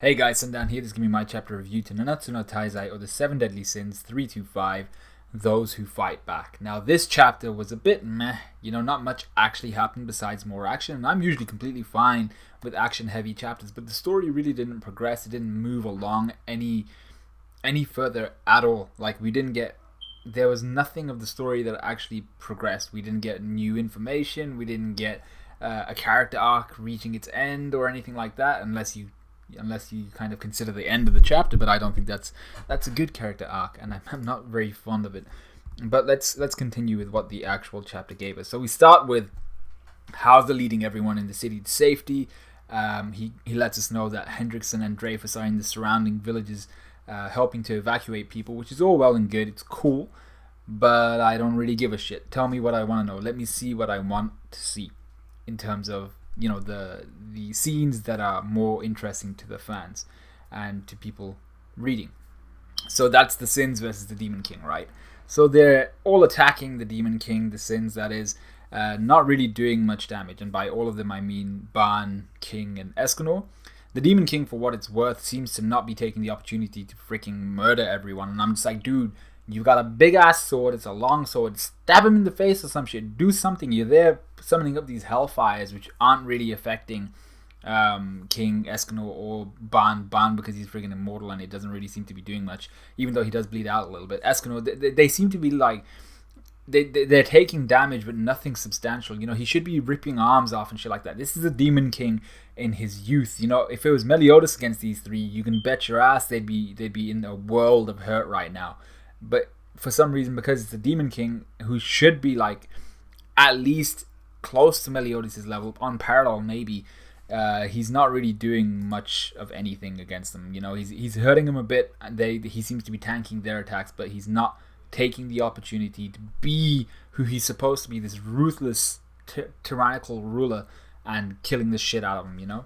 Hey guys, I'm Dan here. This is going to be my chapter review to Nanatsu no Taizai, or the 7 Deadly Sins 325, Those Who Fight Back. Now, this chapter was a bit meh, not much actually happened besides more action, and I'm usually completely fine with action-heavy chapters, but the story really didn't progress. It didn't move along any further at all. There was nothing of the story that actually progressed. We didn't get new information, we didn't get a character arc reaching its end or anything like that, unless you kind of consider the end of the chapter. But I don't think that's a good character arc, and I'm not very fond of it. But let's continue with what the actual chapter gave us. So we start with Hauser leading everyone in the city to safety. He lets us know that Hendrickson and Dreyfus are in the surrounding villages, helping to evacuate people, which is all well and good. It's cool, but I don't really give a shit. Tell me what I want to know. Let me see what I want to see in terms of the scenes that are more interesting to the fans and to people reading. So that's the Sins versus the Demon King, right? So they're all attacking the Demon King, the Sins that is, not really doing much damage, and by all of them I mean Ban, King, and Escanor. The Demon King, for what it's worth, seems to not be taking the opportunity to freaking murder everyone, and I'm just like, dude, you got a big ass sword, it's a long sword, stab him in the face or some shit, do something. You're there summoning up these hellfires which aren't really affecting King, Escanor, or Ban because he's freaking immortal and it doesn't really seem to be doing much, even though he does bleed out a little bit. Escanor, they seem to be like, they're taking damage but nothing substantial. He should be ripping arms off and shit like that. This is a Demon King in his youth. If it was Meliodas against these three, you can bet your ass they'd be in a world of hurt right now. But for some reason, because it's a Demon King who should be like at least close to Meliodas' level, on parallel maybe, he's not really doing much of anything against them. He's hurting them a bit. He seems to be tanking their attacks, but he's not taking the opportunity to be who he's supposed to be, this ruthless, tyrannical ruler, and killing the shit out of them.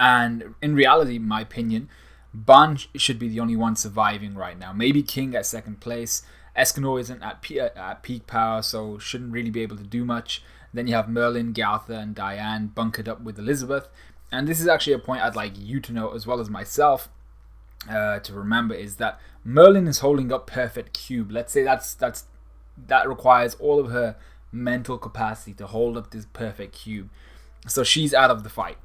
And in reality, in my opinion, Ban should be the only one surviving right now. Maybe King at second place. Escanor isn't at peak power, so shouldn't really be able to do much. Then you have Merlin, Galtha, and Diane bunkered up with Elizabeth. And this is actually a point I'd like you to know, as well as myself, to remember, is that Merlin is holding up perfect cube. Let's say that requires all of her mental capacity to hold up this perfect cube. So she's out of the fight.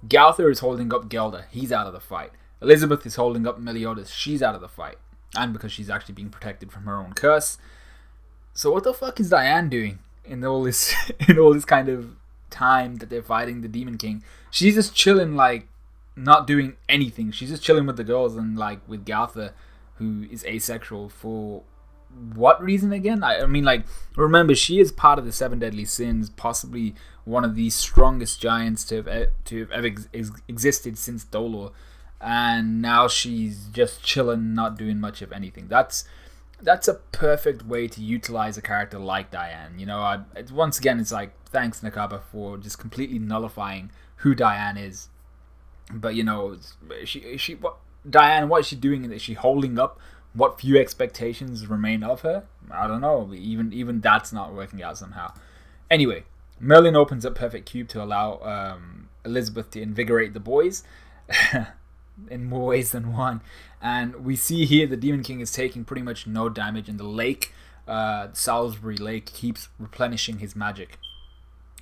Galtha is holding up Gelda. He's out of the fight. Elizabeth is holding up Meliodas. She's out of the fight. And because she's actually being protected from her own curse. So what the fuck is Diane doing in all this kind of time that they're fighting the Demon King? She's just chilling, like, not doing anything. She's just chilling with the girls and, like, with Galtha, who is asexual for what reason again? I mean, like, remember, she is part of the 7 Deadly Sins, possibly one of the strongest giants to have ever existed since Dolor. And now she's just chilling, not doing much of anything. That's a perfect way to utilize a character like Diane. Once again, it's like, thanks Nakaba for just completely nullifying who Diane is. But Diane, what is she doing? Is she holding up what few expectations remain of her? I don't know. Even that's not working out somehow. Anyway, Merlin opens up Perfect Cube to allow Elizabeth to invigorate the boys. In more ways than one, and we see here the Demon King is taking pretty much no damage, and the lake, Salisbury Lake, keeps replenishing his magic.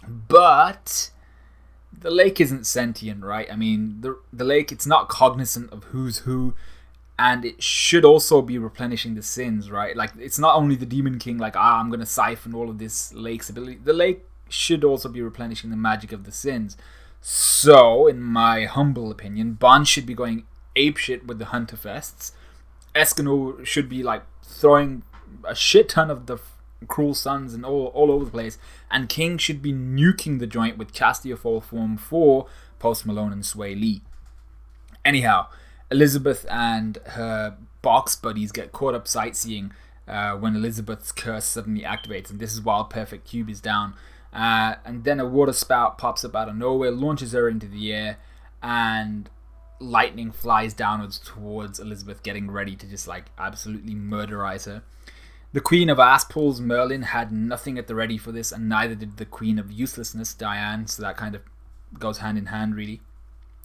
But the lake isn't sentient, right? I mean, the lake, it's not cognizant of who's who, and it should also be replenishing the sins, right? Like, it's not only the Demon King, like, I'm gonna siphon all of this lake's ability. The lake should also be replenishing the magic of the sins. So, in my humble opinion, Ban should be going apeshit with the Hunterfests. Escanor should be like throwing a shit ton of the Cruel Suns and all over the place. And King should be nuking the joint with Chastity of Fall Form 4, Post Malone, and Sway Lee. Anyhow, Elizabeth and her box buddies get caught up sightseeing when Elizabeth's curse suddenly activates. And this is while Perfect Cube is down. And then a water spout pops up out of nowhere, launches her into the air, and lightning flies downwards towards Elizabeth, getting ready to just like absolutely murderize her. The Queen of Asspools, Merlin, had nothing at the ready for this, and neither did the Queen of Uselessness, Diane, so that kind of goes hand in hand, really.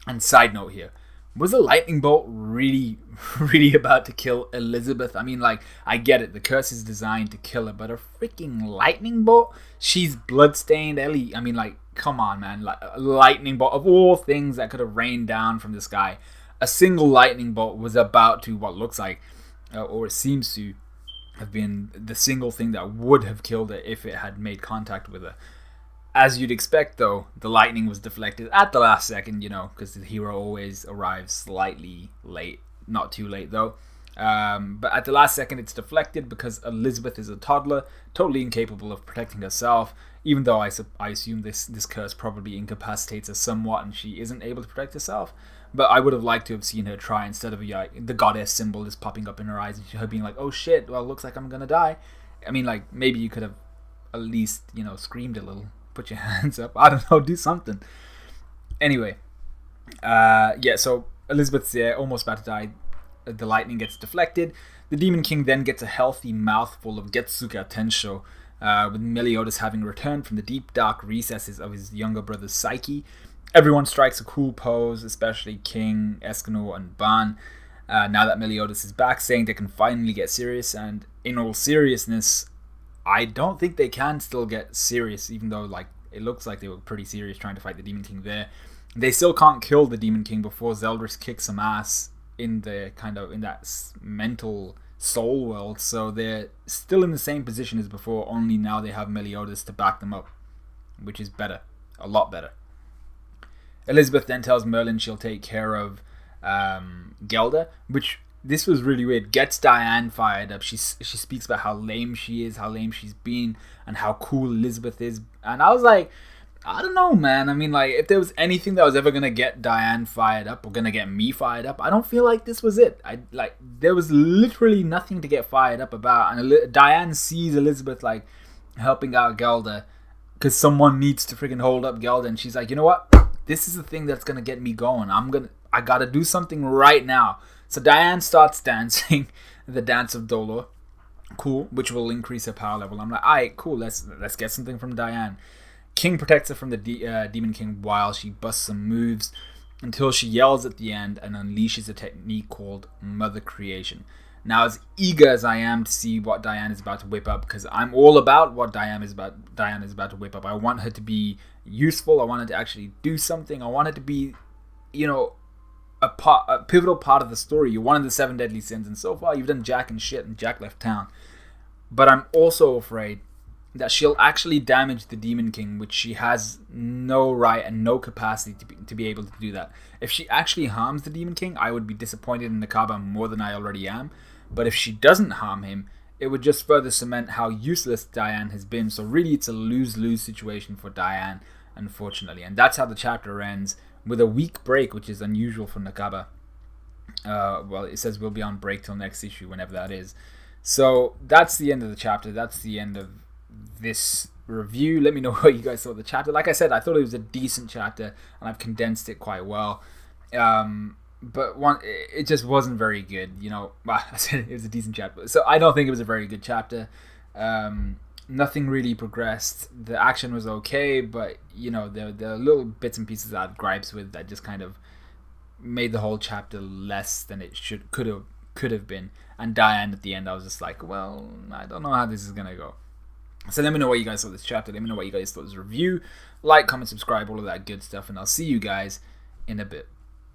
And side note here, Was the lightning bolt really, really about to kill Elizabeth? I mean, like, I get it. The curse is designed to kill her, but a freaking lightning bolt? She's bloodstained, Ellie. I mean, like, come on, man. Like, a lightning bolt, of all things that could have rained down from the sky, a single lightning bolt was about to, what looks like, or it seems to have been the single thing that would have killed her if it had made contact with her. As you'd expect, though, the lightning was deflected at the last second, because the hero always arrives slightly late. Not too late, though. But at the last second, it's deflected because Elizabeth is a toddler, totally incapable of protecting herself, even though I assume this curse probably incapacitates her somewhat and she isn't able to protect herself. But I would have liked to have seen her try, instead of the goddess symbol is popping up in her eyes and her being like, oh shit, well, looks like I'm gonna die. I mean, like, maybe you could have at least, screamed a little. Put your hands up. I don't know. Do something. Anyway. So Elizabeth's there, almost about to die. The lightning gets deflected. The Demon King then gets a healthy mouthful of Getsuga Tensho, with Meliodas having returned from the deep, dark recesses of his younger brother's psyche. Everyone strikes a cool pose, especially King, Escanor, and Ban, now that Meliodas is back, saying they can finally get serious. And in all seriousness, I don't think they can still get serious, even though it looks like they were pretty serious trying to fight the Demon King there. They still can't kill the Demon King before Zeldris kicks some ass in that mental soul world. So they're still in the same position as before, only now they have Meliodas to back them up, which is better, a lot better. Elizabeth then tells Merlin she'll take care of Gelda, which, this was really weird, gets Diane fired up. She speaks about how lame she is, how lame she's been, and how cool Elizabeth is. And I was like, I don't know, man. I mean, like, if there was anything that was ever gonna get Diane fired up or gonna get me fired up, I don't feel like this was it. There was literally nothing to get fired up about. And Diane sees Elizabeth helping out Gelda because someone needs to freaking hold up Gelda, and she's like, you know what? This is the thing that's gonna get me going. I gotta do something right now. So Diane starts dancing the dance of Dolor, cool, which will increase her power level. I'm like, alright, cool, let's get something from Diane. King protects her from the Demon King while she busts some moves until she yells at the end and unleashes a technique called Mother Creation. Now, as eager as I am to see what Diane is about to whip up, because I'm all about what Diane is about to whip up. I want her to be useful. I want her to actually do something. I want her to be, a pivotal part of the story. You're one of the 7 deadly sins, and so far you've done jack and shit, and Jack left town. But I'm also afraid that she'll actually damage the Demon King, which she has no right and no capacity to be able to do that. If she actually harms the Demon King, I would be disappointed in Nakaba more than I already am. But if she doesn't harm him, it would just further cement how useless Diane has been. So really, it's a lose-lose situation for Diane, unfortunately. And that's how the chapter ends, with a week break, which is unusual for Nakaba. Well, it says we'll be on break till next issue, whenever that is. So that's the end of the chapter. That's the end of this review. Let me know what you guys thought of the chapter. Like I said, I thought it was a decent chapter, and I've condensed it quite well. But it just wasn't very good. Well, I said it was a decent chapter, so I don't think it was a very good chapter. Nothing really progressed. The action was okay, but there are little bits and pieces that I had gripes with that just kind of made the whole chapter less than it could have been. And Diane at the end, I was just like, well, I don't know how this is gonna go. So let me know what you guys thought of this chapter. Let me know what you guys thought of this review. Like, comment, subscribe, all of that good stuff, and I'll see you guys in a bit.